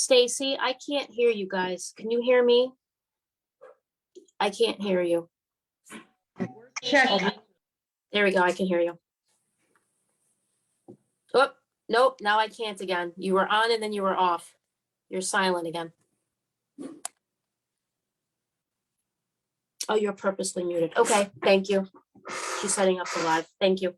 Stacy, I can't hear you guys. Can you hear me? I can't hear you. Check. There we go. I can hear you. Oh, nope. Now I can't again. You were on and then you were off. You're silent again. Oh, you're purposely muted. Okay. Thank you. She's setting up the live. Thank you.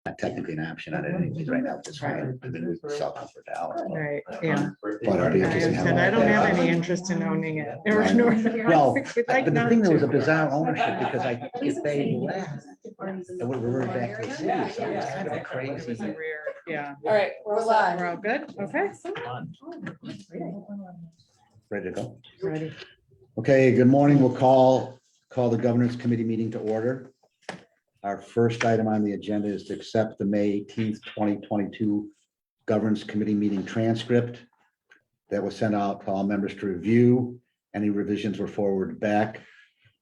Not technically an option on it anyways right now, just right. And then we sell it for $1. Right, yeah. But I'll be interested in I how don't have that- any interest in owning it. Right. Nor- Well, we'd like but the not thing, there was to. a bizarre ownership because if they left, it would revert back to the city. So it's kind of a It crazy. was a weird, yeah. All right, we're live. We're all good? Okay. Ready to go? Ready. Okay, good morning. We'll call the governance committee meeting to order. Our first item on the agenda is to accept the May 18th, 2022 governance committee meeting transcript that was sent out to all members to review. Any revisions were forwarded back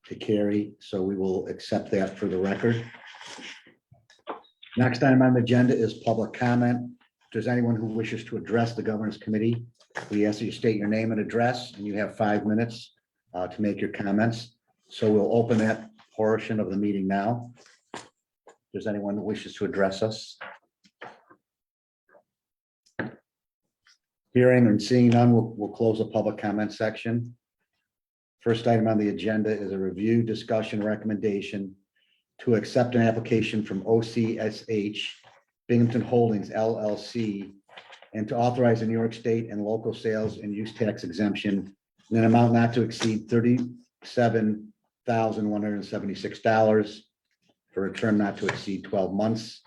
to Carrie, so we will accept that for the record. Next item on the agenda is public comment. If there's anyone who wishes to address the governance committee, we ask that you state your name and address, and you have 5 minutes to make your comments. So we'll open that portion of the meeting now. If there's anyone who wishes to address us. Hearing and seeing none, we'll close the public comment section. First item on the agenda is a review, discussion, recommendation to accept an application from OCSH Binghamton Holdings LLC and to authorize the New York State and local sales and use tax exemption in an amount not to exceed $37,176 for a term not to exceed 12 months,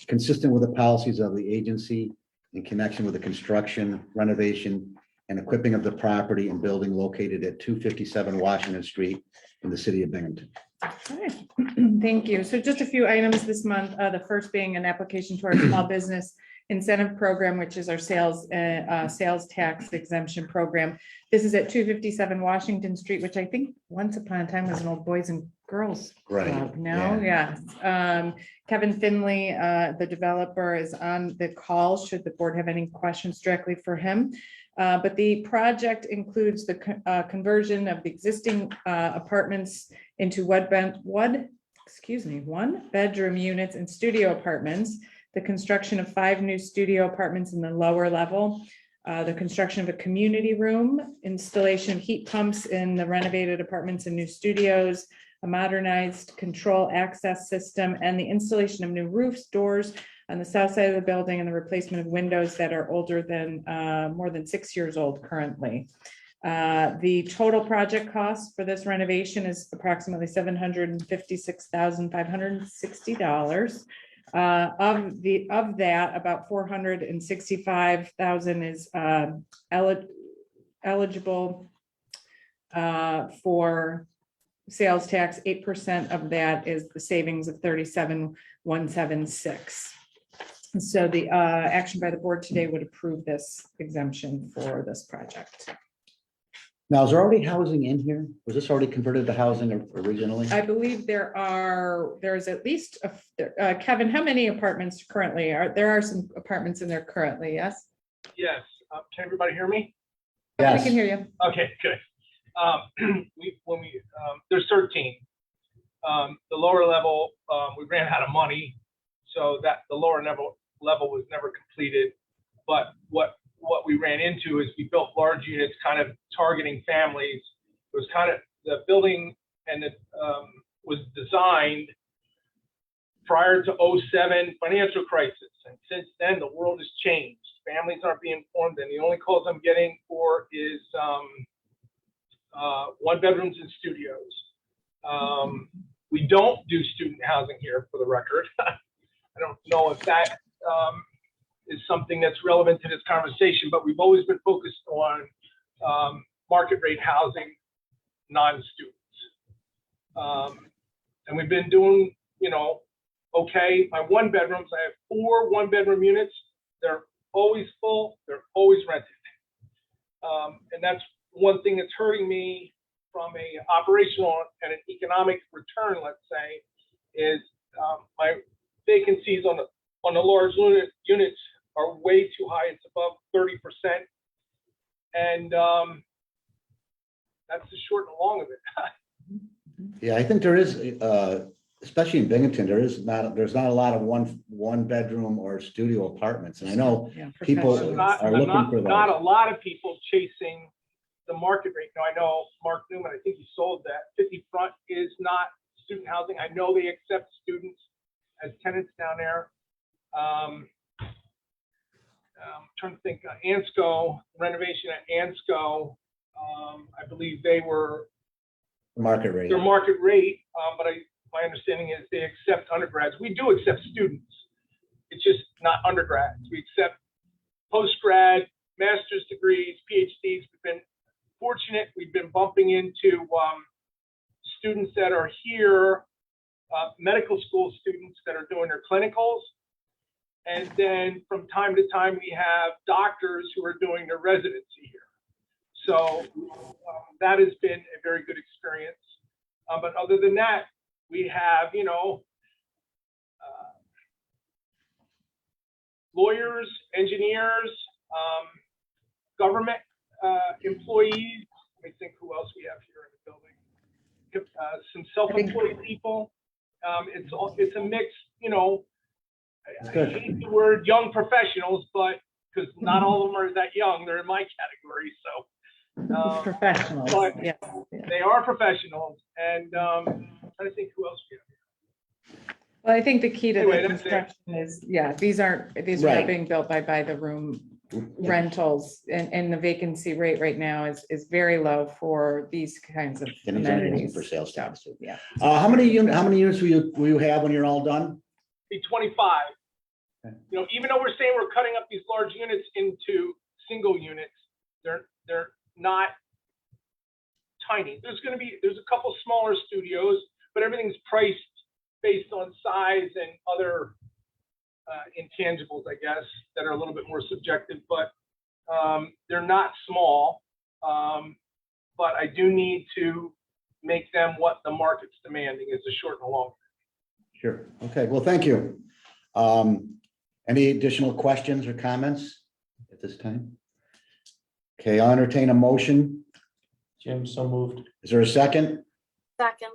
consistent with the policies of the agency in connection with the construction, renovation, and equipping of the property and building located at 257 Washington Street in the city of Binghamton. Okay. Thank you. So just a few items this month. The first being an application to our small business incentive program, which is our sales tax exemption program. This is at 257 Washington Street, which I think once upon a time was an old boys and girls club. Now, yes. Kevin Finley, the developer, is on the call should the board have any questions directly for him. But the project includes the conversion of the existing apartments into one-bedroom units and studio apartments, the construction of 5 new studio apartments in the lower level, the construction of a community room, installation of heat pumps in the renovated apartments and new studios, a modernized control access system, and the installation of new roofs, doors on the south side of the building, and the replacement of windows that are older than more than 6 years old currently. The total project cost for this renovation is approximately $756,560. Of that, about $465,000 is eligible for sales tax. 8% of that is the savings of $37,176. So the action by the board today would approve this exemption for this project. Now, is there already housing in here? Was this already converted to housing originally? I believe there's at least, Kevin, how many apartments currently there are some apartments in there currently, yes? Yes. Can everybody hear me? Yes. We can hear you. Okay, good. There's 13. The lower level, we ran out of money, so that the lower level was never completed. But what we ran into is we built large units kind of targeting families. It was kind of the building and it was designed prior to 2007 financial crisis. And since then, the world has changed. Families aren't being formed, and the only calls I'm getting for is 1-bedrooms and studios. We don't do student housing here, for the record. know if that is something that's relevant to this conversation, but we've always been focused on market rate housing, non-students. And we've been doing, okay. My one bedrooms, I have 4 one-bedroom units. They're always full. They're always rented. And that's one thing that's hurting me from a operational and an economic return, let's say, is my vacancies on the large units are way too high. It's above 30%. And that's the short and long of it. Yeah, I think there is, especially in Binghamton, there's not a lot of one bedroom or studio apartments. And I know Yeah, people professionals. are looking for Not those. a lot of people chasing the market rate. Now, I know Mark Newman, I think he sold that. 50 Front is not student housing. I know they accept students as tenants down there. I'm trying to think, Ansco, renovation at Ansco, I believe they were Market rate. their market rate, but my understanding is they accept undergrads. We do accept students. It's just not undergrads. We accept post-grad, master's degrees, PhDs. We've been fortunate. We've been bumping into students that are here, medical school students that are doing their clinicals. And then from time to time, we have doctors who are doing their residency here. So that has been a very good experience. But other than that, we have, lawyers, engineers, government employees. Let me think who else we have here in the building. Some self-employed people. It's a mix, I hate the word young professionals, but because not all of them are that young, they're in my category. So Professionals, but yeah. they are professionals, and I'm trying to think who else we have. Well, I think the key to the Anyway, that's it. construction is, these are Right. not being built by the room rentals, and the vacancy rate right now is very low for these kinds of And he's only looking amenities. for sales tax. Yeah. How many units will you have when you're all done? Be 25. Okay. Even though we're saying we're cutting up these large units into single units, they're not tiny. There's a couple smaller studios, but everything's priced based on size and other intangibles, I guess, that are a little bit more subjective, but they're not small. But I do need to make them what the market's demanding is the short and the long. Sure. Okay, well, thank you. Any additional questions or comments at this time? Okay, I'll entertain a motion. Jim, so moved. Is there a second? Second.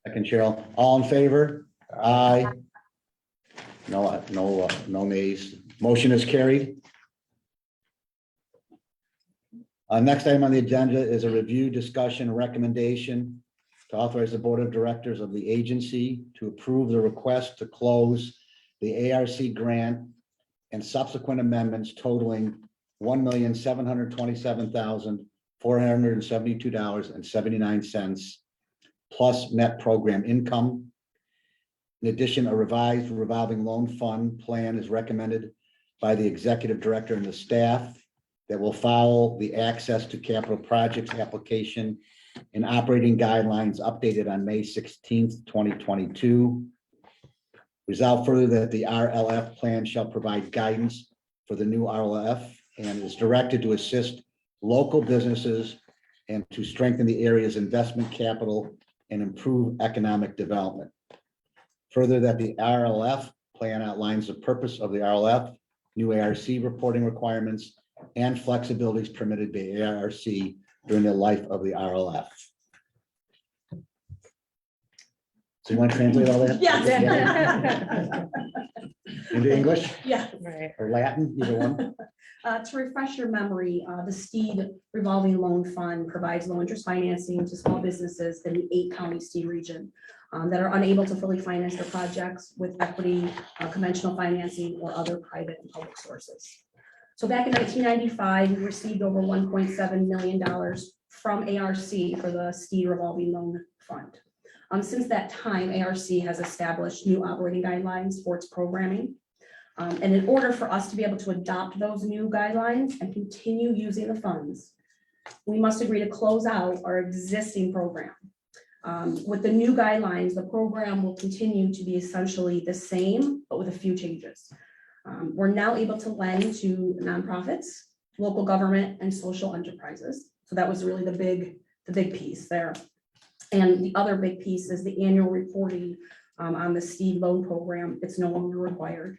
Second, Cheryl. All in favor? Aye. No nays. Motion is carried. Next item on the agenda is a review, discussion, and recommendation to authorize the Board of Directors of the agency to approve the request to close the ARC grant and subsequent amendments totaling $1,727,472.79 plus net program income. In addition, a revised revolving loan fund plan is recommended by the executive director and the staff that will follow the access to capital projects application and operating guidelines updated on May 16th, 2022. Resolve further that the RLF plan shall provide guidance for the new RLF and is directed to assist local businesses and to strengthen the area's investment capital and improve economic development. Further, that the RLF plan outlines the purpose of the RLF, new ARC reporting requirements, and flexibilities permitted by ARC during the life of the RLF. So you want to translate all that? Yes. Into English Yeah, Right. or Latin, either one? to refresh your memory, the STEED revolving loan fund provides low interest financing to small businesses in the 8-county STEED region that are unable to fully finance their projects with equity, conventional financing, or other private and public sources. So back in 1995, we received over $1.7 million from ARC for the STEED revolving loan fund. Since that time, ARC has established new operating guidelines for its programming. And in order for us to be able to adopt those new guidelines and continue using the funds, we must agree to close out our existing program. With the new guidelines, the program will continue to be essentially the same, but with a few changes. We're now able to lend to nonprofits, local government, and social enterprises. So that was really the big piece there. And the other big piece is the annual reporting on the STEED loan program. It's no longer required.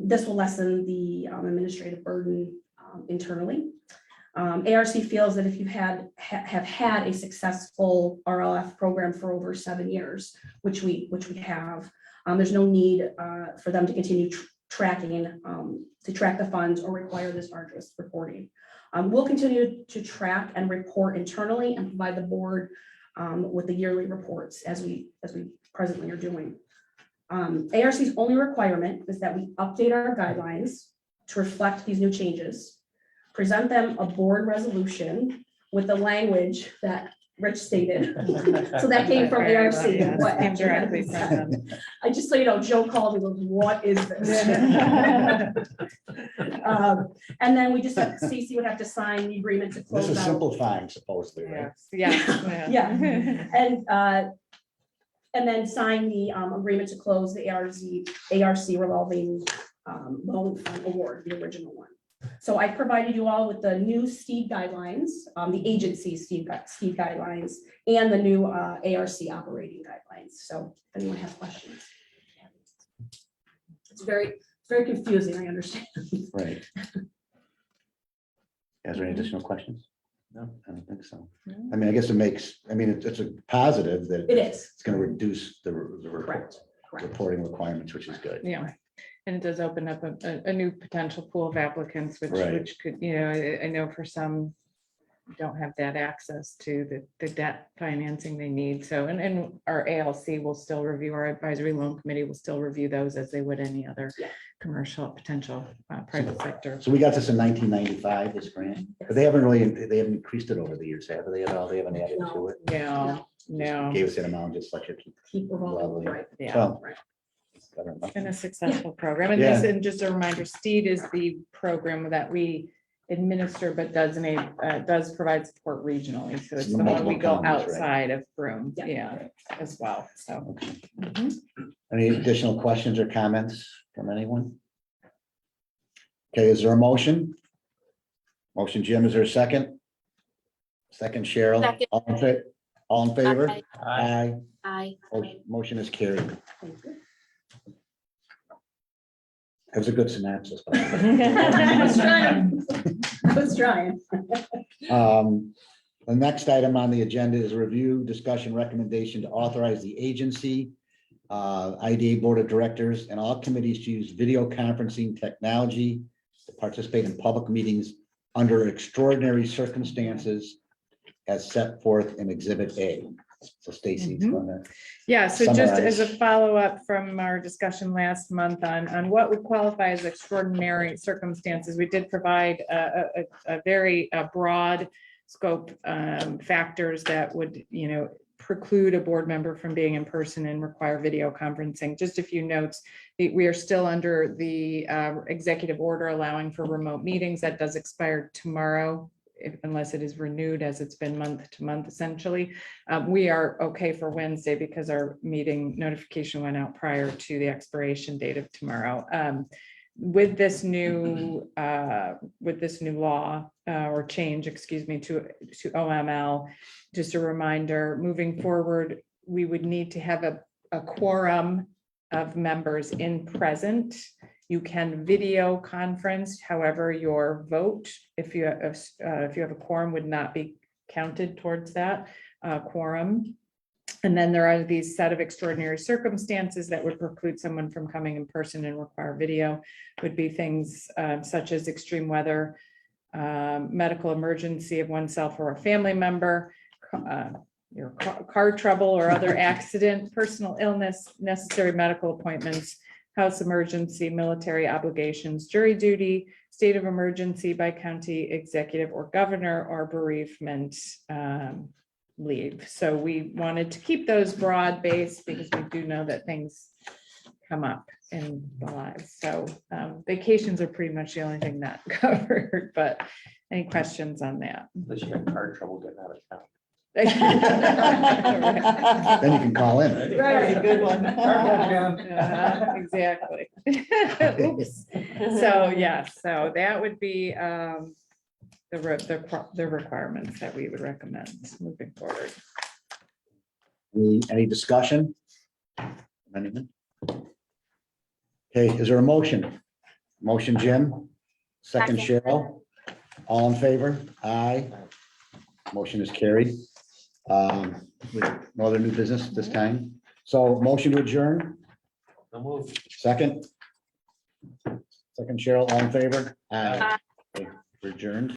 This will lessen the administrative burden internally. ARC feels that if you have had a successful RLF program for over 7 years, which we have, there's no need for them to continue tracking to track the funds or require this arduous reporting. We'll continue to track and report internally and provide the board with the yearly reports as we presently are doing. ARC's only requirement is that we update our guidelines to reflect these new changes, present them a board resolution with the language that Rich stated. So that came from ARC. Yes, What- came directly from them. I just so you know, Joe called and goes, "What is this?" And then we just have, Stacy would have to sign the agreement to This close is out. simplifying supposedly, right? Yes, Yeah. And then sign the agreement to close the ARC revolving loan fund award, the original one. So I provided you all with the new STEED guidelines, the agency STEED guidelines, and the new ARC operating guidelines. So if anyone has questions. It's very confusing, I understand. Right. Is there any additional questions? No, I don't think so. I mean, I guess it's a positive that It is, it's going to reduce the correct. reporting requirements, which is good. Yeah, and it does open up a new potential pool of applicants, Right. which could, I know for some don't have that access to the debt financing they need. So, and our ALC will still review, our advisory loan committee will still review those as they would any other Yeah. commercial, potential private sector. So we got this in 1995, this grant, but they haven't increased it over the years, have they at all? They haven't added to it? No, Gave us an amount, just let you keep. Keep revolving, Lovely. right. yeah. So, Right. it's better enough. Been a successful program. And this, and just a reminder, STEED is the program that we administer, but does provide support regionally. So it's So the one we go multiple counties, right? outside of Broome, Yeah. as well. So. Okay. Mhm. Any additional questions or comments from anyone? Okay, is there a motion? Motion, Jim, is there a second? Second, Cheryl. Second. All in favor? Aye. Aye. Aye. Motion is carried. Thank you. That was a good synopsis. by the I was trying. I was trying. way. The next item on the agenda is review, discussion, recommendation to authorize the agency, IDA Board of Directors, and all committees to use video conferencing technology to participate in public meetings under extraordinary circumstances as set forth in Exhibit A. So Stacy's Mhm. gonna. Yeah, so just as a Summarize. follow-up from our discussion last month on what would qualify as extraordinary circumstances, we did provide a very broad scope factors that would, preclude a board member from being in person and require video conferencing. Just a few notes. We are still under the executive order allowing for remote meetings. That does expire tomorrow, unless it is renewed, as it's been month to month essentially. We are okay for Wednesday because our meeting notification went out prior to the expiration date of tomorrow. With this new law or change, to OML, just a reminder, moving forward, we would need to have a quorum of members in present. You can video conference, however, your vote, if you have a quorum, would not be counted towards that quorum. And then there are these set of extraordinary circumstances that would preclude someone from coming in person and require video, would be things such as extreme weather, medical emergency of oneself or a family member, your car trouble or other accident, personal illness, necessary medical appointments, house emergency, military obligations, jury duty, state of emergency by county executive or governor, or bereavement leave. So we wanted to keep those broad based because we do know that things come up. in the lives. So vacations are pretty much the only thing not covered, but any questions on that? Unless you have car trouble getting out of town. Then you can call in. Right, good one. Yeah. Exactly. Oops. So, yes, so that would be the requirements that we would recommend moving forward. Any discussion? Anything? Okay, is there a motion? Motion, Jim? Second, Second. Cheryl? All in favor? Aye. Motion is carried. No other new business at this time. So motion to adjourn, So move. second? Second, Cheryl, all in favor? Aye. Okay, we're adjourned.